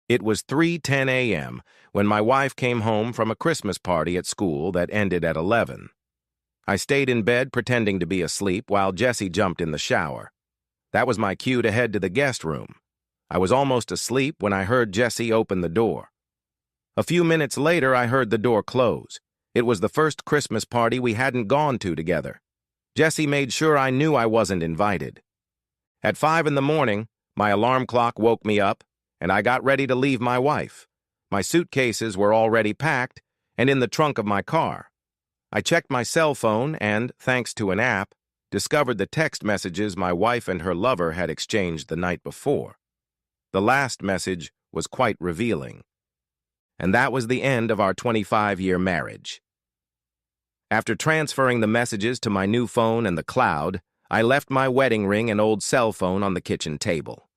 It was 3:10 a.m. when my wife came home from a Christmas party at school that ended at 11. I stayed in bed pretending to be asleep while Jessie jumped in the shower. That was my cue to head to the guest room. I was almost asleep when I heard Jessie open the door. A few minutes later, I heard the door close. It was the first Christmas party we hadn't gone to together. Jessie made sure I knew I wasn't invited. At 5 in the morning, my alarm clock woke me up, and I got ready to leave my wife. My suitcases were already packed and in the trunk of my car. I checked my cell phone and, thanks to an app, discovered the text messages my wife and her lover had exchanged the night before. The last message was quite revealing. And that was the end of our 25-year marriage. After transferring the messages to my new phone and the cloud, I left my wedding ring and old cell phone on the kitchen table.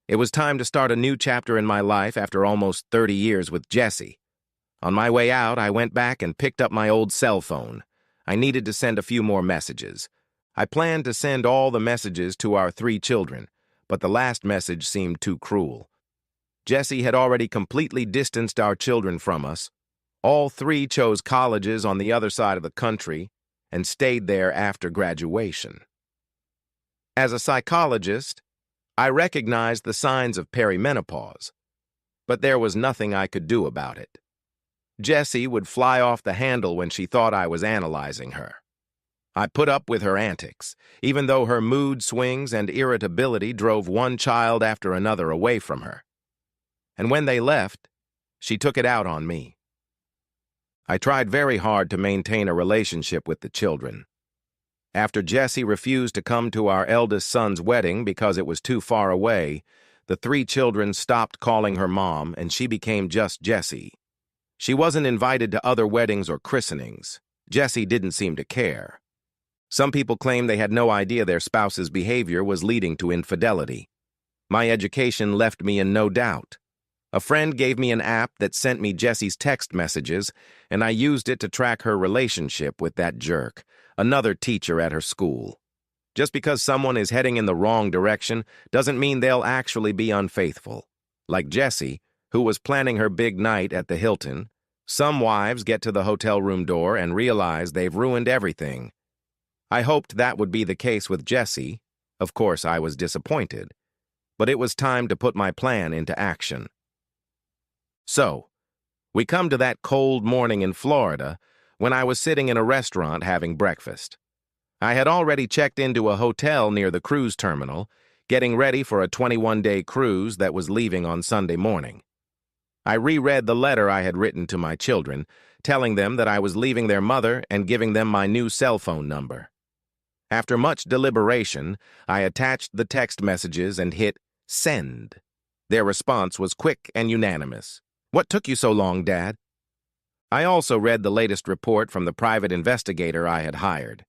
It was time to start a new chapter in my life after almost 30 years with Jessie. On my way out, I went back and picked up my old cell phone. I needed to send a few more messages. I planned to send all the messages to our 3 children, but the last message seemed too cruel. Jessie had already completely distanced our children from us. All 3 chose colleges on the other side of the country and stayed there after graduation. As a psychologist, I recognized the signs of perimenopause, but there was nothing I could do about it. Jessie would fly off the handle when she thought I was analyzing her. I put up with her antics, even though her mood swings and irritability drove one child after another away from her. And when they left, she took it out on me. I tried very hard to maintain a relationship with the children. After Jessie refused to come to our eldest son's wedding because it was too far away, the 3 children stopped calling her mom and she became just Jessie. She wasn't invited to other weddings or christenings. Jessie didn't seem to care. Some people claimed they had no idea their spouse's behavior was leading to infidelity. My education left me in no doubt. A friend gave me an app that sent me Jessie's text messages, and I used it to track her relationship with that jerk, another teacher at her school. Just because someone is heading in the wrong direction doesn't mean they'll actually be unfaithful. Like Jessie, who was planning her big night at the Hilton, some wives get to the hotel room door and realize they've ruined everything. I hoped that would be the case with Jessie. Of course, I was disappointed. But it was time to put my plan into action. So, we come to that cold morning in Florida when I was sitting in a restaurant having breakfast. I had already checked into a hotel near the cruise terminal, getting ready for a 21-day cruise that was leaving on Sunday morning. I reread the letter I had written to my children, telling them that I was leaving their mother and giving them my new cell phone number. After much deliberation, I attached the text messages and hit send. Their response was quick and unanimous. "What took you so long, Dad?" I also read the latest report from the private investigator I had hired.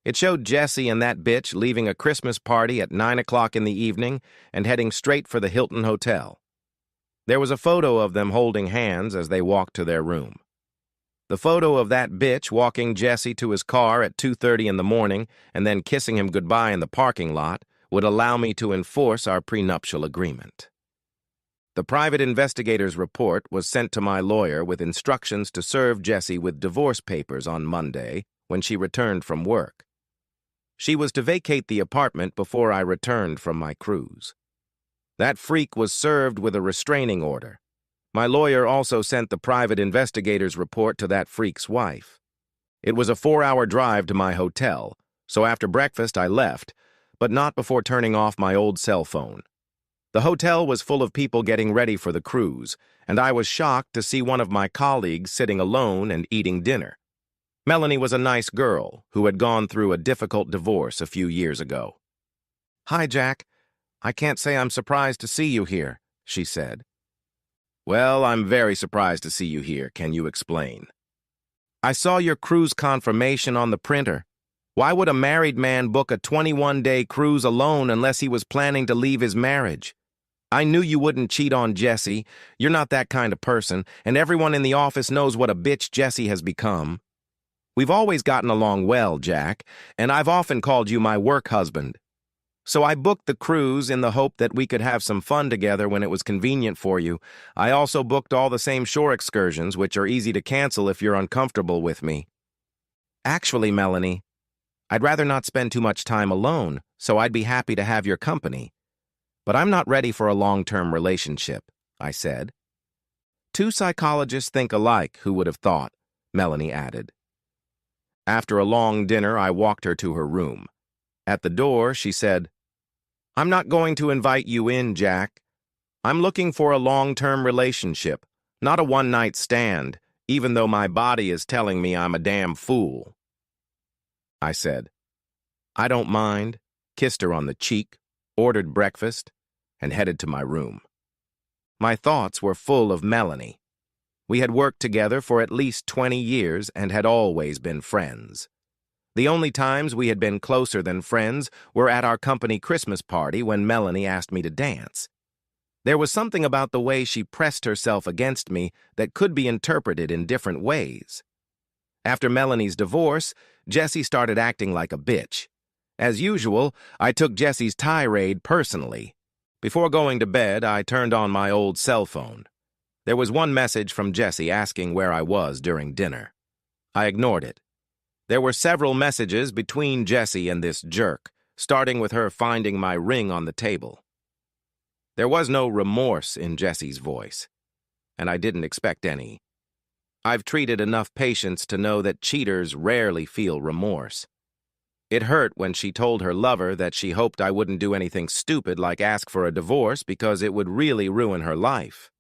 It showed Jessie and that bitch leaving a Christmas party at 9 o'clock in the evening and heading straight for the Hilton Hotel. There was a photo of them holding hands as they walked to their room. The photo of that bitch walking Jessie to his car at 2:30 in the morning and then kissing him goodbye in the parking lot would allow me to enforce our prenuptial agreement. The private investigator's report was sent to my lawyer with instructions to serve Jessie with divorce papers on Monday when she returned from work. She was to vacate the apartment before I returned from my cruise. That freak was served with a restraining order. My lawyer also sent the private investigator's report to that freak's wife. It was a 4-hour drive to my hotel, so after breakfast I left, but not before turning off my old cell phone. The hotel was full of people getting ready for the cruise, and I was shocked to see one of my colleagues sitting alone and eating dinner. Melanie was a nice girl who had gone through a difficult divorce a few years ago. "Hi, Jack. I can't say I'm surprised to see you here," she said. "Well, I'm very surprised to see you here. Can you explain?" "I saw your cruise confirmation on the printer. Why would a married man book a 21-day cruise alone unless he was planning to leave his marriage? I knew you wouldn't cheat on Jessie. You're not that kind of person, and everyone in the office knows what a bitch Jessie has become. We've always gotten along well, Jack, and I've often called you my work husband. So I booked the cruise in the hope that we could have some fun together when it was convenient for you. I also booked all the same shore excursions, which are easy to cancel if you're uncomfortable with me. Actually, Melanie, I'd rather not spend too much time alone, so I'd be happy to have your company. But I'm not ready for a long-term relationship, I said. Two psychologists think alike, who would have thought, Melanie added. After a long dinner, I walked her to her room. At the door, she said, I'm not going to invite you in, Jack. I'm looking for a long-term relationship, not a one-night stand, even though my body is telling me I'm a damn fool. I said, I don't mind, kissed her on the cheek, ordered breakfast, and headed to my room. My thoughts were full of Melanie. We had worked together for at least 20 years and had always been friends. The only times we had been closer than friends were at our company Christmas party when Melanie asked me to dance. There was something about the way she pressed herself against me that could be interpreted in different ways. After Melanie's divorce, Jessie started acting like a bitch. As usual, I took Jessie's tirade personally. Before going to bed, I turned on my old cell phone. There was one message from Jessie asking where I was during dinner. I ignored it. There were several messages between Jessie and this jerk, starting with her finding my ring on the table. There was no remorse in Jessie's voice, and I didn't expect any. I've treated enough patients to know that cheaters rarely feel remorse. It hurt when she told her lover that she hoped I wouldn't do anything stupid like ask for a divorce because it would really ruin her life.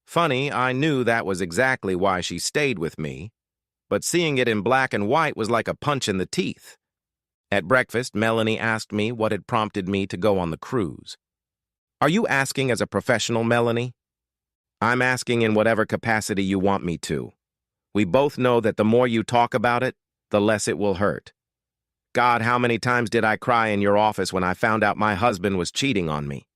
Funny, I knew that was exactly why she stayed with me, but seeing it in black and white was like a punch in the teeth. At breakfast, Melanie asked me what had prompted me to go on the cruise. Are you asking as a professional, Melanie? I'm asking in whatever capacity you want me to. We both know that the more you talk about it, the less it will hurt. God, how many times did I cry in your office when I found out my husband was cheating on me?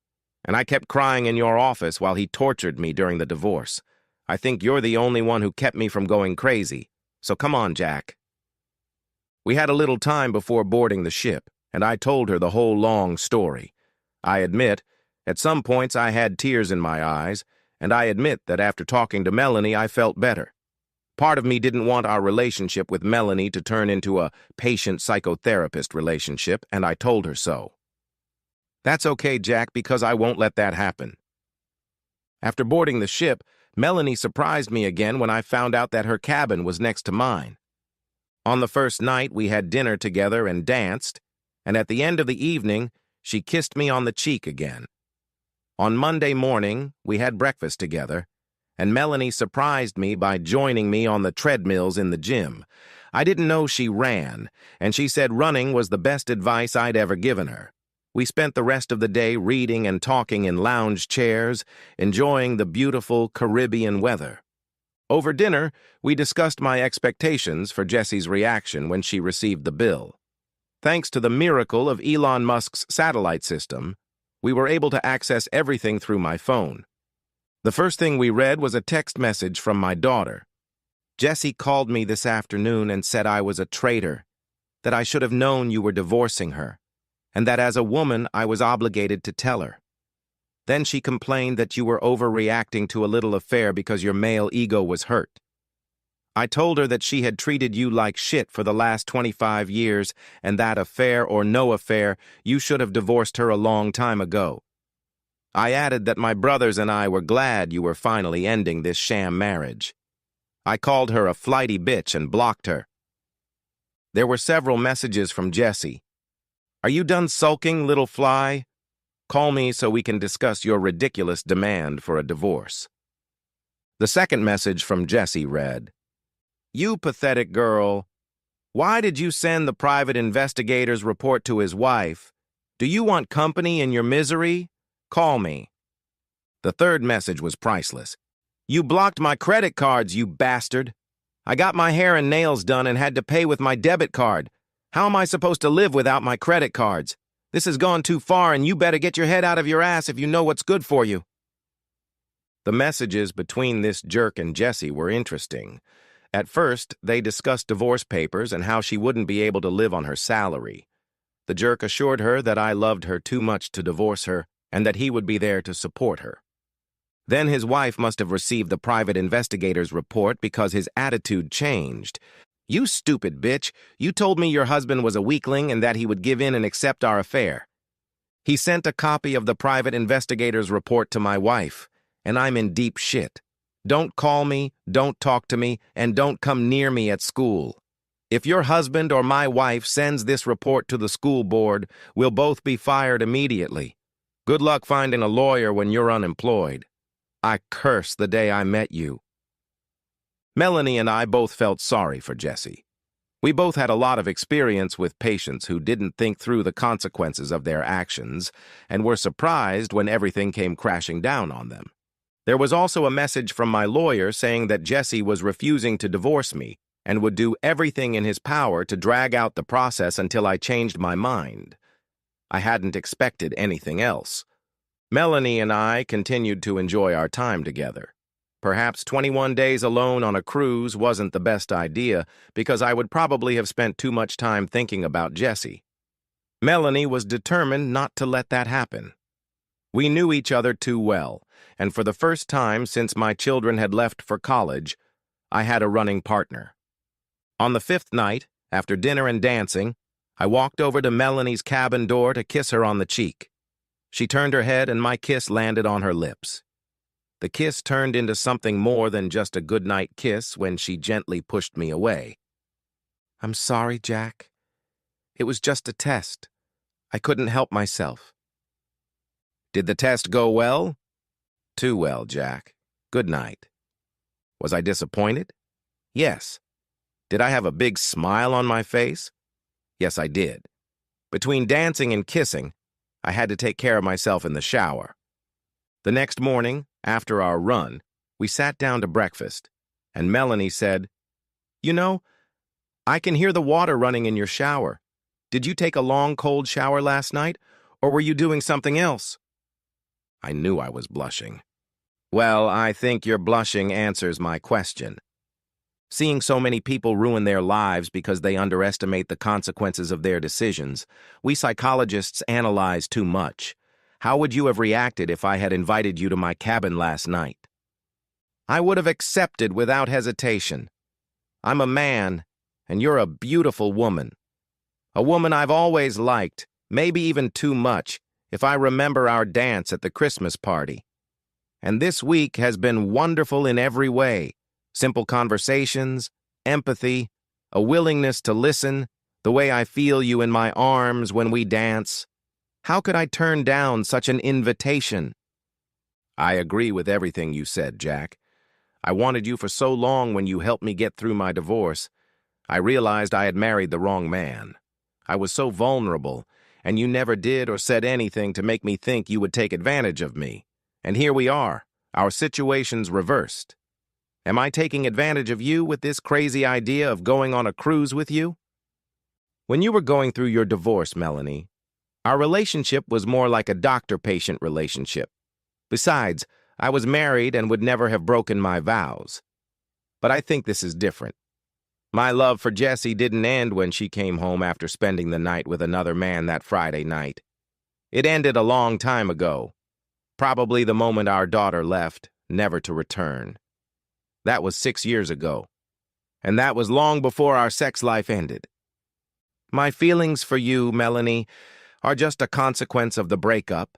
And I kept crying in your office while he tortured me during the divorce. I think you're the only one who kept me from going crazy. So come on, Jack. We had a little time before boarding the ship, and I told her the whole long story. I admit, at some points I had tears in my eyes, and I admit that after talking to Melanie, I felt better. Part of me didn't want our relationship with Melanie to turn into a patient-psychotherapist relationship, and I told her so. That's okay, Jack, because I won't let that happen. After boarding the ship, Melanie surprised me again when I found out that her cabin was next to mine. On the first night, we had dinner together and danced, and at the end of the evening, she kissed me on the cheek again. On Monday morning, we had breakfast together, and Melanie surprised me by joining me on the treadmills in the gym. I didn't know she ran, and she said running was the best advice I'd ever given her. We spent the rest of the day reading and talking in lounge chairs, enjoying the beautiful Caribbean weather. Over dinner, we discussed my expectations for Jessie's reaction when she received the bill. Thanks to the miracle of Elon Musk's satellite system, we were able to access everything through my phone. The first thing we read was a text message from my daughter. Jessie called me this afternoon and said I was a traitor, that I should have known you were divorcing her, and that as a woman I was obligated to tell her. Then she complained that you were overreacting to a little affair because your male ego was hurt. I told her that she had treated you like shit for the last 25 years, and that affair or no affair, you should have divorced her a long time ago. I added that my brothers and I were glad you were finally ending this sham marriage. I called her a flighty bitch and blocked her. There were several messages from Jessie. Are you done sulking, little fly? Call me so we can discuss your ridiculous demand for a divorce. The second message from Jessie read, You pathetic girl. Why did you send the private investigator's report to his wife? Do you want company in your misery? Call me. The third message was priceless. You blocked my credit cards, you bastard. I got my hair and nails done and had to pay with my debit card. How am I supposed to live without my credit cards? This has gone too far, and you better get your head out of your ass if you know what's good for you. The messages between this jerk and Jessie were interesting. At first, they discussed divorce papers and how she wouldn't be able to live on her salary. The jerk assured her that I loved her too much to divorce her and that he would be there to support her. Then his wife must have received the private investigator's report because his attitude changed. "You stupid bitch, you told me your husband was a weakling and that he would give in and accept our affair." He sent a copy of the private investigator's report to my wife, and I'm in deep shit. Don't call me, don't talk to me, and don't come near me at school. If your husband or my wife sends this report to the school board, we'll both be fired immediately. Good luck finding a lawyer when you're unemployed. I curse the day I met you. Melanie and I both felt sorry for Jesse. We both had a lot of experience with patients who didn't think through the consequences of their actions and were surprised when everything came crashing down on them. There was also a message from my lawyer saying that Jesse was refusing to divorce me and would do everything in his power to drag out the process until I changed my mind. I hadn't expected anything else. Melanie and I continued to enjoy our time together. Perhaps 21 days alone on a cruise wasn't the best idea because I would probably have spent too much time thinking about Jesse. Melanie was determined not to let that happen. We knew each other too well, and for the first time since my children had left for college, I had a running partner. On the 5th night, after dinner and dancing, I walked over to Melanie's cabin door to kiss her on the cheek. She turned her head and my kiss landed on her lips. The kiss turned into something more than just a goodnight kiss when she gently pushed me away. "I'm sorry, Jack. It was just a test. I couldn't help myself." "Did the test go well?" "Too well, Jack. Good night." Was I disappointed? Yes. Did I have a big smile on my face? Yes, I did. Between dancing and kissing, I had to take care of myself in the shower. The next morning, after our run, we sat down to breakfast, and Melanie said, "You know, I can hear the water running in your shower. Did you take a long, cold shower last night, or were you doing something else?" I knew I was blushing. Well, I think your blushing answers my question. Seeing so many people ruin their lives because they underestimate the consequences of their decisions, we psychologists analyze too much. How would you have reacted if I had invited you to my cabin last night? I would have accepted without hesitation. I'm a man, and you're a beautiful woman. A woman I've always liked, maybe even too much, if I remember our dance at the Christmas party. And this week has been wonderful in every way. Simple conversations, empathy, a willingness to listen, the way I feel you in my arms when we dance. How could I turn down such an invitation? I agree with everything you said, Jack. I wanted you for so long when you helped me get through my divorce. I realized I had married the wrong man. I was so vulnerable, and you never did or said anything to make me think you would take advantage of me. And here we are, our situations reversed. Am I taking advantage of you with this crazy idea of going on a cruise with you? When you were going through your divorce, Melanie, our relationship was more like a doctor-patient relationship. Besides, I was married and would never have broken my vows. But I think this is different. My love for Jessie didn't end when she came home after spending the night with another man that Friday night. It ended a long time ago, probably the moment our daughter left, never to return. That was 6 years ago, and that was long before our sex life ended. My feelings for you, Melanie, are just a consequence of the breakup,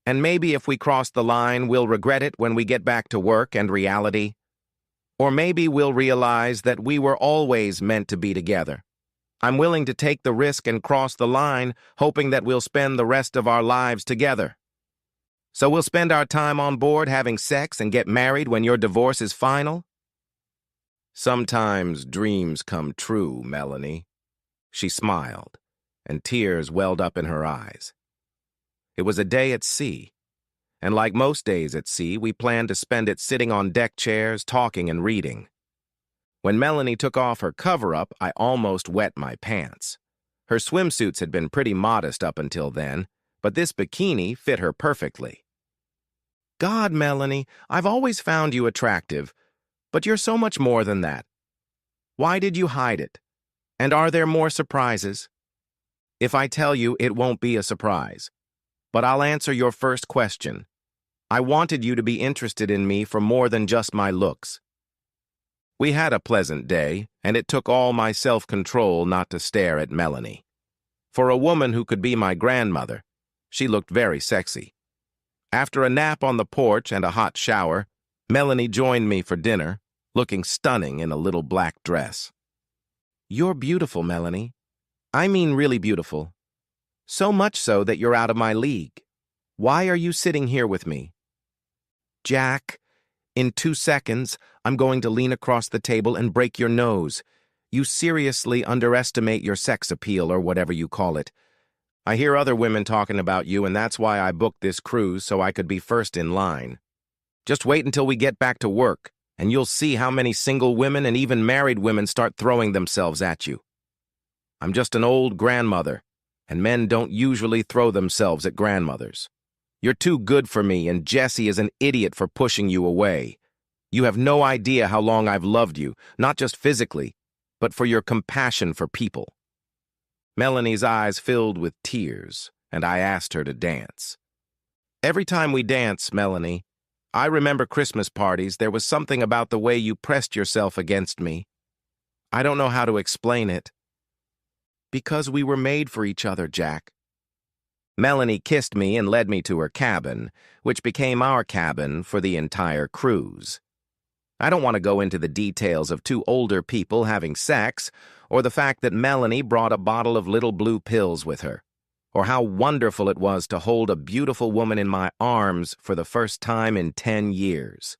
and maybe if we cross the line, we'll regret it when we get back to work and reality. Or maybe we'll realize that we were always meant to be together. I'm willing to take the risk and cross the line, hoping that we'll spend the rest of our lives together. So we'll spend our time on board having sex and get married when your divorce is final? Sometimes dreams come true, Melanie. She smiled, and tears welled up in her eyes. It was a day at sea, and like most days at sea, we planned to spend it sitting on deck chairs, talking and reading. When Melanie took off her cover-up, I almost wet my pants. Her swimsuits had been pretty modest up until then, but this bikini fit her perfectly. God, Melanie, I've always found you attractive, but you're so much more than that. Why did you hide it? And are there more surprises? If I tell you, it won't be a surprise. But I'll answer your first question. I wanted you to be interested in me for more than just my looks. We had a pleasant day, and it took all my self-control not to stare at Melanie. For a woman who could be my grandmother, she looked very sexy. After a nap on the porch and a hot shower, Melanie joined me for dinner, looking stunning in a little black dress. You're beautiful, Melanie. I mean really beautiful. So much so that you're out of my league. Why are you sitting here with me? Jack, in 2 seconds, I'm going to lean across the table and break your nose. You seriously underestimate your sex appeal or whatever you call it. I hear other women talking about you, and that's why I booked this cruise so I could be first in line. Just wait until we get back to work, and you'll see how many single women and even married women start throwing themselves at you. I'm just an old grandmother, and men don't usually throw themselves at grandmothers. You're too good for me, and Jesse is an idiot for pushing you away. You have no idea how long I've loved you, not just physically, but for your compassion for people. Melanie's eyes filled with tears, and I asked her to dance. Every time we dance, Melanie, I remember Christmas parties. There was something about the way you pressed yourself against me. I don't know how to explain it. Because we were made for each other, Jack. Melanie kissed me and led me to her cabin, which became our cabin for the entire cruise. I don't want to go into the details of two older people having sex, or the fact that Melanie brought a bottle of little blue pills with her, or how wonderful it was to hold a beautiful woman in my arms for the first time in 10 years.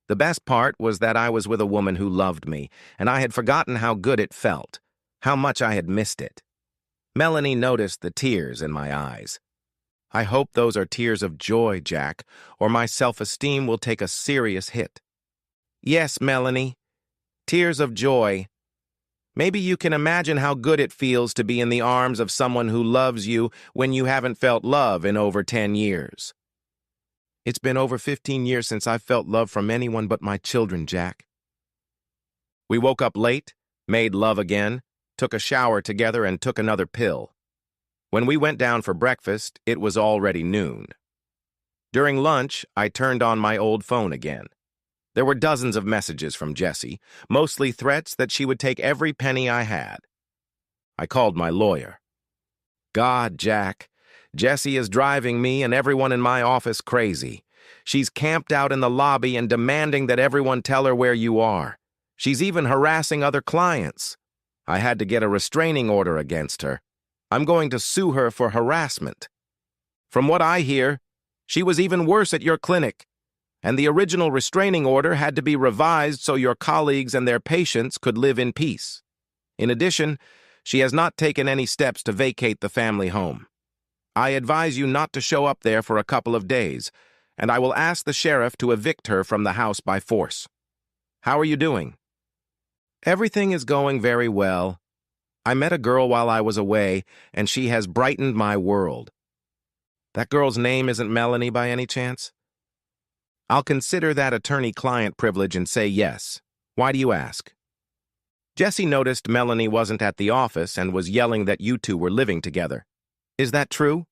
The best part was that I was with a woman who loved me, and I had forgotten how good it felt, how much I had missed it. Melanie noticed the tears in my eyes. I hope those are tears of joy, Jack, or my self-esteem will take a serious hit. Yes, Melanie, tears of joy. Maybe you can imagine how good it feels to be in the arms of someone who loves you when you haven't felt love in over 10 years. It's been over 15 years since I've felt love from anyone but my children, Jack. We woke up late, made love again, took a shower together, and took another pill. When we went down for breakfast, it was already noon. During lunch, I turned on my old phone again. There were dozens of messages from Jessie, mostly threats that she would take every penny I had. I called my lawyer. God, Jack, Jessie is driving me and everyone in my office crazy. She's camped out in the lobby and demanding that everyone tell her where you are. She's even harassing other clients. I had to get a restraining order against her. I'm going to sue her for harassment. From what I hear, she was even worse at your clinic, and the original restraining order had to be revised so your colleagues and their patients could live in peace. In addition, she has not taken any steps to vacate the family home. I advise you not to show up there for a couple of days, and I will ask the sheriff to evict her from the house by force. How are you doing? Everything is going very well. I met a girl while I was away, and she has brightened my world. That girl's name isn't Melanie by any chance? I'll consider that attorney-client privilege and say yes. Why do you ask? Jessie noticed Melanie wasn't at the office and was yelling that you two were living together. Is that true?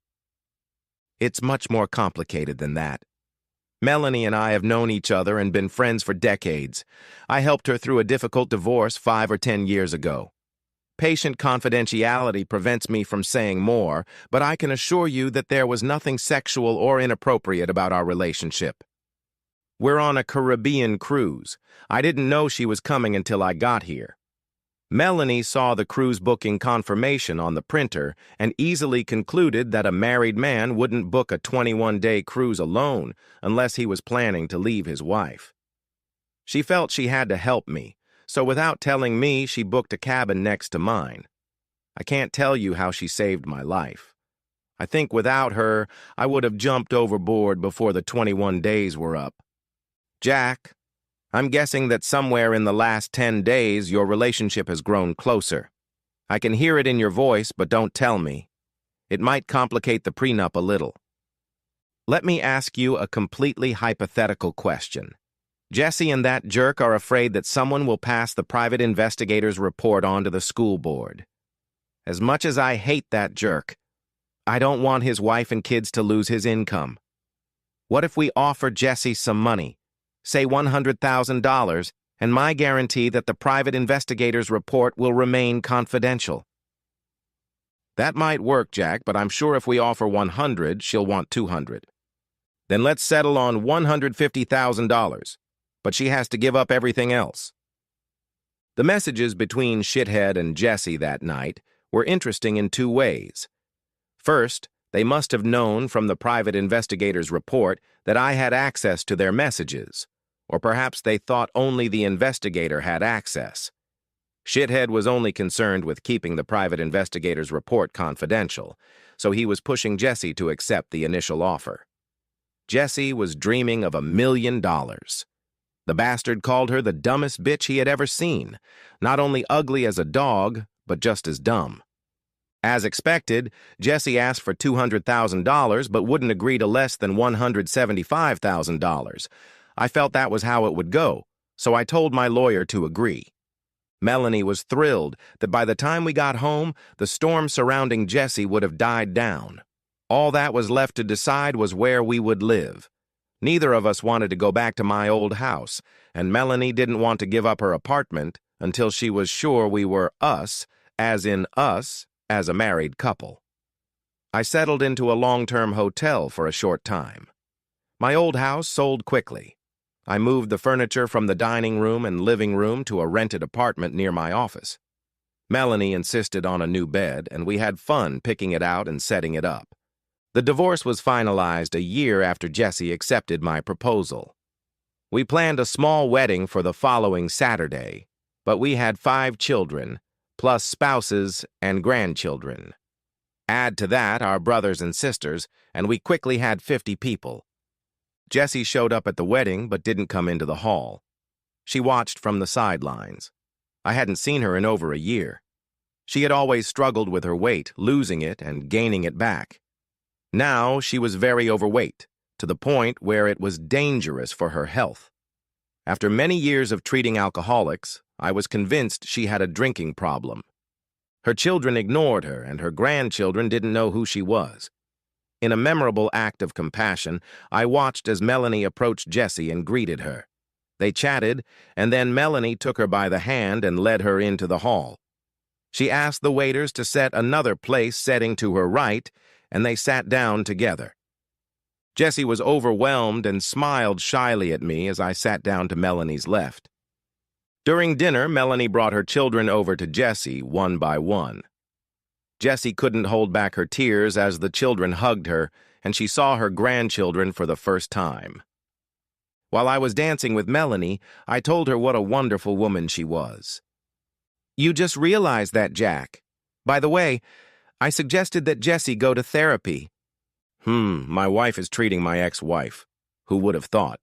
It's much more complicated than that. Melanie and I have known each other and been friends for decades. I helped her through a difficult divorce 5 or 10 years ago. Patient confidentiality prevents me from saying more, but I can assure you that there was nothing sexual or inappropriate about our relationship. We're on a Caribbean cruise. I didn't know she was coming until I got here. Melanie saw the cruise booking confirmation on the printer and easily concluded that a married man wouldn't book a 21-day cruise alone unless he was planning to leave his wife. She felt she had to help me, so without telling me, she booked a cabin next to mine. I can't tell you how she saved my life. I think without her, I would have jumped overboard before the 21 days were up. Jack, I'm guessing that somewhere in the last 10 days your relationship has grown closer. I can hear it in your voice, but don't tell me. It might complicate the prenup a little. Let me ask you a completely hypothetical question. Jessie and that jerk are afraid that someone will pass the private investigator's report on to the school board. As much as I hate that jerk, I don't want his wife and kids to lose his income. What if we offer Jesse some money, say $100,000, and my guarantee that the private investigator's report will remain confidential? That might work, Jack, but I'm sure if we offer 100, she'll want 200. Then let's settle on $150,000, but she has to give up everything else. The messages between Shithead and Jesse that night were interesting in two ways. First, they must have known from the private investigator's report that I had access to their messages, or perhaps they thought only the investigator had access. Shithead was only concerned with keeping the private investigator's report confidential, so he was pushing Jesse to accept the initial offer. Jesse was dreaming of $1 million. The bastard called her the dumbest bitch he had ever seen, not only ugly as a dog, but just as dumb. As expected, Jesse asked for $200,000 but wouldn't agree to less than $175,000. I felt that was how it would go, so I told my lawyer to agree. Melanie was thrilled that by the time we got home, the storm surrounding Jesse would have died down. All that was left to decide was where we would live. Neither of us wanted to go back to my old house, and Melanie didn't want to give up her apartment until she was sure we were us, as in us, as a married couple. I settled into a long-term hotel for a short time. My old house sold quickly. I moved the furniture from the dining room and living room to a rented apartment near my office. Melanie insisted on a new bed, and we had fun picking it out and setting it up. The divorce was finalized a year after Jesse accepted my proposal. We planned a small wedding for the following Saturday, but we had 5 children, plus spouses and grandchildren. Add to that our brothers and sisters, and we quickly had 50 people. Jessie showed up at the wedding but didn't come into the hall. She watched from the sidelines. I hadn't seen her in over a year. She had always struggled with her weight, losing it and gaining it back. Now she was very overweight, to the point where it was dangerous for her health. After many years of treating alcoholics, I was convinced she had a drinking problem. Her children ignored her, and her grandchildren didn't know who she was. In a memorable act of compassion, I watched as Melanie approached Jessie and greeted her. They chatted, and then Melanie took her by the hand and led her into the hall. She asked the waiters to set another place setting to her right, and they sat down together. Jessie was overwhelmed and smiled shyly at me as I sat down to Melanie's left. During dinner, Melanie brought her children over to Jessie one by one. Jessie couldn't hold back her tears as the children hugged her, and she saw her grandchildren for the first time. While I was dancing with Melanie, I told her what a wonderful woman she was. "You just realized that, Jack. By the way, I suggested that Jessie go to therapy." My wife is treating my ex-wife. Who would have thought?